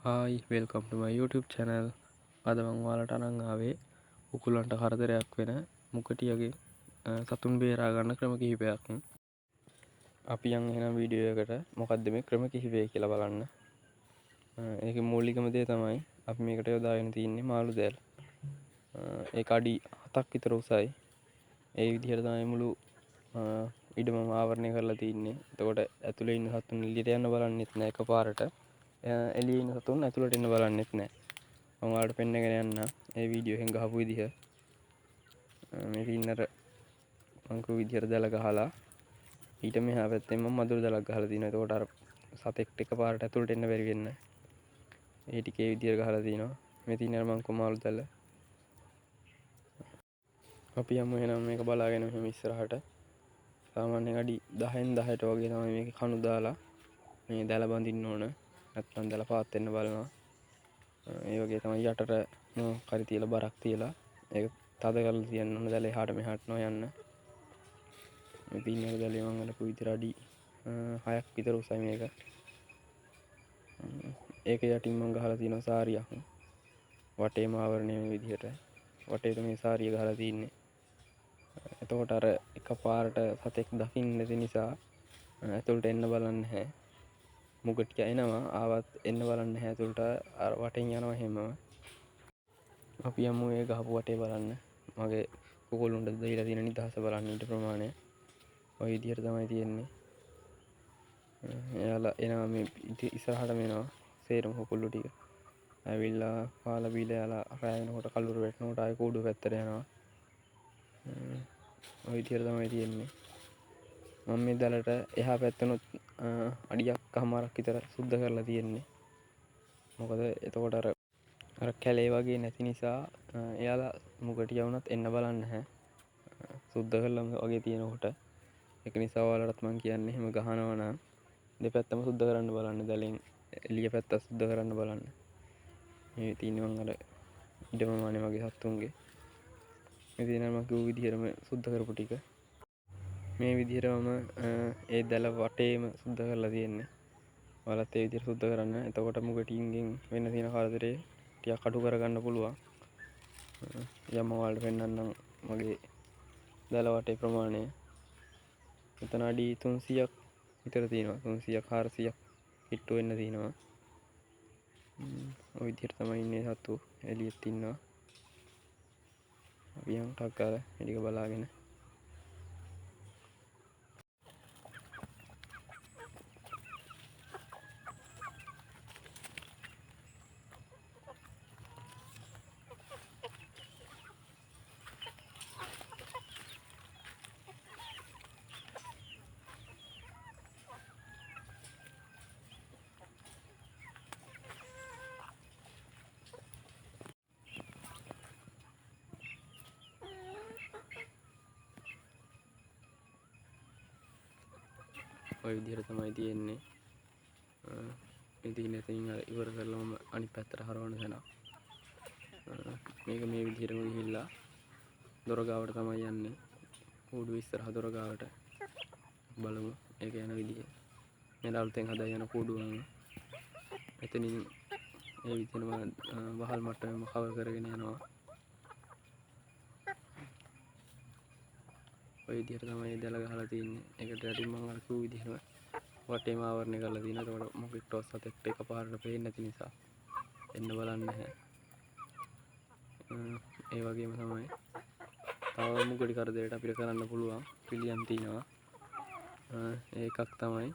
Hi, welcome to my YouTube channel. අද මම ඔයාලට අරන් ආවේ උකුලන්ට කරදරයක් වෙන මුකටියගේ සතුන් බේරා ගන්න ක්‍රම කිහිපයක්. අපි යන් එහෙනම් වීඩියෝ එකට මොකද්ද මේ ක්‍රම කිහිපය කියලා බලන්න. ඒකේ මූලිකම දේ තමයි අපි මේකට යොදාගෙන තින්නේ මාළු දැල්. ඒක අඩි 7ක් විතර උසයි. ඒ විදිහට තමයි මුළු ඉඩම ආවරණය කරලා තින්නේ. එතකොට ඇතුලේ ඉන්න සතුන් එළියට යන්න බලන්නෙත් නෑ එකපාරට. එළියේ ඉන්න සතුන් ඇතුළට එන්න බලන්නෙත් නෑ. මම ඔයාලට පෙන්නගෙන යන්න ඒ වීඩියෝ එකෙන් ගහපු විදිහ. මේ තින්නර පංකු විදිහට දැල ගහලා ඊට මෙහා පැත්තෙන් මම මදුරු දැලක් ගහලා තිනවා. එතකොට අර සතෙක්ට එකපාරට ඇතුළට එන්න බැරි වෙන්න. ඒ ටිකේ විදිහට ගහලා තිනවා. මේ තින්නර මං කොමාළු දැල. අපි යමු එහෙනම් මේක බලාගෙන මෙහෙම ඉස්සරහට. සාමාන්‍යයෙන් අඩි 10න් 10ට වගේ තමයි මේකේ කණු දාලා මේ දැල බඳින්න ඕන. නැත්නම් දැල පාත් වෙන්න බලනවා. ඒ වගේ තමයි යටට කරි තියලා බරක් තියලා ඒක තද කරලා තියන්න ඕන දැල එහාට මෙහාට නොයන්න. මේ පින්නර දැලේ මම අලපු විතර අඩි 6ක් විතර උසයි මේක. ඒක යටින් මම ගහලා තියෙනවා සාරියක්. වටේම ආවරණය මේ විදිහට. වටේට මේ සාරිය ගහලා තින්නේ. එතකොට අර එකපාරට සතෙක් දකින්න නැති නිසා ඇතුළට එන්න බලන්නේ නැහැ. මුගටිය එනවා ආවත් එන්න බලන්නේ නැහැ ඇතුළට අර වටෙන් යනවා හැමම. අපි යමු ඒ ගහපු වටේ බලන්න. මගේ කුකුළුන්ට දීලා තියෙන නිදහස බලන්න ඊට ප්‍රමාණය. ඔය විදිහට තමයි තියෙන්නේ. එයාලා එනවා මේ ඉස්සරහට මෙනවා සේරම කුකුළු ටික. ඇවිල්ලා කාලා බීලා එයාලා රැ වෙනකොට කලුරු වැටෙනකොට ආයෙ කූඩුව පැත්තට යනවා. ඔය විදිහට තමයි තියෙන්නේ. මම මේ දැලට එහා පැත්තනොත් අඩියක් කමාරක් විතර සුද්ධ කරලා තියෙන්නේ. මොකද එතකොට අර කැලේ වගේ නැති නිසා එයාලා මුගටිය වුණත් එන්න බලන්නේ නැහැ. සුද්ධ කරලම වගේ තියෙනකොට. ඒක නිසා ඔයාලටත් මම කියන්නේ එහෙම ගහනවා නම් දෙපැත්තම සුද්ධ කරන්න බලන්න. දැලෙන් එළිය පැත්ත සුද්ධ කරන්න බලන්න. මේ තියෙන්නේ මම අර ඉඩමමානේ වගේ සතුන්ගේ. මේ තියෙනවා මම කිව්ව විදිහටම සුද්ධ කරපු ටික. මේ විදිහට මම ඒ දැල වටේම සුද්ධ කරලා තියෙන්නේ. ඔයාලත් ඒ විදිහට සුද්ධ කරන්න. එතකොට මුගටින්ගෙන් වෙන්න තියෙන කරදරේ ටිකක් අඩු කරගන්න පුළුවන්. යම ඔයාලට පෙන්නන්නම් මගේ දැල වටේ ප්‍රමාණය. එතන අඩි 300ක් විතර තියෙනවා. 300ක් 400ක් හිට්ටු වෙන්න තියෙනවා. ඔය විදිහට තමයි ඉන්නේ සතු එළියෙත් ඉන්නවා. අපි යන් ටක් ගාලා එළිය බලාගෙන ඔය විදිහට තමයි තියෙන්නේ. ඉතින් එතනින් ඉවර කරලා මම අනිත් පැත්තට හරවන්න යනවා. මේක මේ විදිහටම ගිහිල්ලා දොර ගාවට තමයි යන්නේ. කූඩුව ඉස්සරහ දොර ගාවට බලමු ඒක යන විදිහ. මේ අලුතෙන් හදා යන කූඩුවම එතනින් ඒ විදිහටම වහල් මට්ටමෙම කවර් කරගෙන යනවා. ඔය විදිහට තමයි දැල ගහලා තියෙන්නේ. ඒකට යටින් මම අර කිව්ව විදිහම වටේම ආවරණය කරලා තියෙනවා. ඒකට මොකෙක්ටවත් සතෙක්ට එකපාරට පේන්නේ නැති නිසා එන්න බලන්නේ නැහැ. ඒ වගේම තමයි තව මුගටි කරදරයට අපිට කරන්න පුළුවන් පිළියම් තියෙනවා. ඒකක් තමයි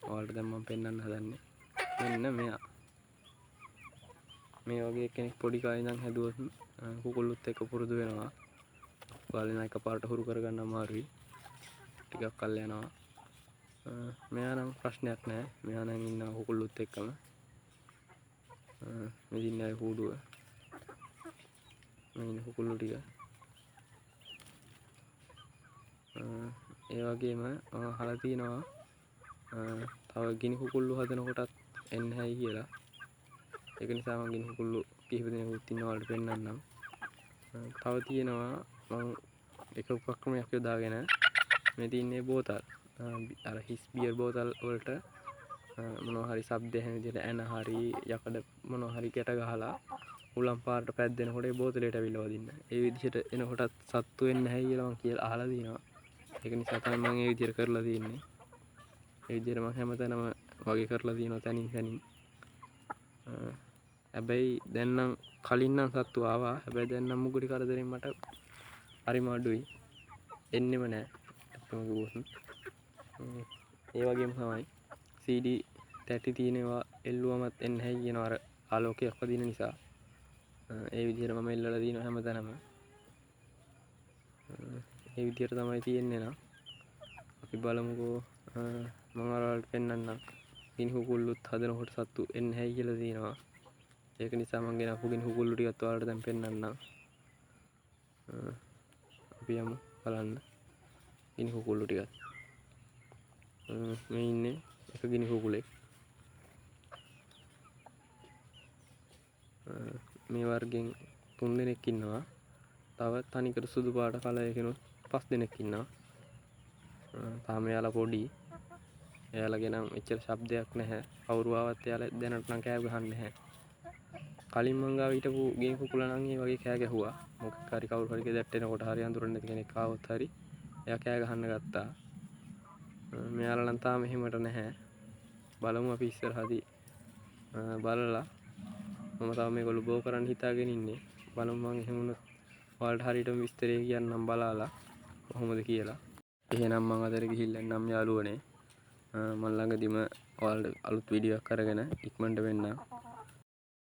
ඔයාලට දැන් මම පෙන්වන්න හදන්නේ. මෙන්න මෙයා. මේ වගේ කෙනෙක් පොඩි කාලේ ඉඳන් හැදුවොත් කුකුළුත් එක්ක පුරුදු වෙනවා. ඔයාලා එකපාරට හුරු කරගන්න අමාරුයි. ටිකක් කල් යනවා. මෙයා නම් ප්‍රශ්නයක් නැහැ. මෙයා නම් ඉන්නවා කුකුළුත් එක්කම. මේ ඉන්නේ කූඩුව. මේ ඉන්නේ කුකුළු ටික. ඒ වගේම අහලා තියෙනවා තව ගිනි කුකුල්ලු හදනකොටත් එන්නේ නැයි කියලා. ඒක නිසා මම ගිනි කුකුල්ලු කිහිප දෙනෙකුත් ඉන්නවා වලට පෙන්නන්නම්. තව තියෙනවා මම එක උපක්‍රමයක් යොදාගෙන මේ තින්නේ බෝතල්. අර හිස් බියර් බෝතල් වලට මොනවා හරි ශබ්ද ඇහෙන විදිහට එන හරි යකඩ මොනවා හරි ගැට ගහලා උලම් පාරට පැද්දෙනකොට ඒ බෝතලයට ඇවිල්ලා වදින්න. ඒ විදිහට එනකොටත් සත්තු වෙන්නේ නැහැ කියලා මම කියලා අහලා දිනවා. ඒක නිසා තමයි මම ඒ විදිහට කරලා තියෙන්නේ. ඒ විදිහට මම හැමතැනම වගේ කරලා තියෙනවා තනින් තනින්. හැබැයි දැන් නම් කලින් නම් සත්තු ආවා. හැබැයි දැන් නම් මුගුඩි කරදරෙන් මට හරිම අඩුයි. එන්නෙම නැහැ. ඇත්තම කිව්වොත්. ඒ වගේම තමයි CD තැටි තියෙනවා එල්ලුවමත් එන්නේ නැහැ කියනවා අර ආලෝකයක් වදින නිසා. ඒ විදිහට මම එල්ලලා දිනවා හැමතැනම. ඒ විදිහට තමයි තියෙන්නේ නම් අපි බලමුකෝ මම ඔයාලට පෙන්නන්නම්. ගිනි කුකුල්ලුත් හදනකොට සත්තු එන්නේ නැහැ කියලා තියෙනවා. ඒක නිසා මම ගෙනාපු ගිනි කුකුල්ලු ටිකත් ඔයාලට දැන් පෙන්නන්නම්. අපි යමු බලන්න ගිනි කුකුල්ලු ටිකත්. මේ ඉන්නේ එක ගිනි කුකුලෙක්. මේ වර්ගෙන් 3 දෙනෙක් ඉන්නවා. තව තනිකර සුදු පාට කලයකිනුත් 5 දෙනෙක් ඉන්නවා. තාම එයාලා පොඩි. එයාලගේ නම් එච්චර ශබ්දයක් නැහැ. කවුරු ආවත් එයාලා දැනට නම් කෑ ගහන්නේ නැහැ. කලින් මං ගාව හිටපු ගේ කුකුලා නම් ඒ වගේ කෑ ගැහුවා. මොකක් හරි කවුරු හරි ගෙදරට එනකොට හරි අඳුරන්නේ නැති කෙනෙක් ආවොත් හරි එයා කෑ ගහන්න ගත්තා. මෙයාලා නම් තාම එහෙමට නැහැ. බලමු අපි ඉස්සරහදී බලලා මම තව මේගොල්ලෝ බෝ කරන්න හිතාගෙන ඉන්නේ. බලමු මං එහෙම වුණොත් ඔයාලට හරියටම විස්තරය කියන්නම් බලලා කොහොමද කියලා. එහෙනම් මං අතර ගිහිල්ලා නම් යාළුවනේ. මම ළඟදිම ඔයාලට අලුත් වීඩියෝ එකක් අරගෙන ඉක්මනට වෙන්නම්.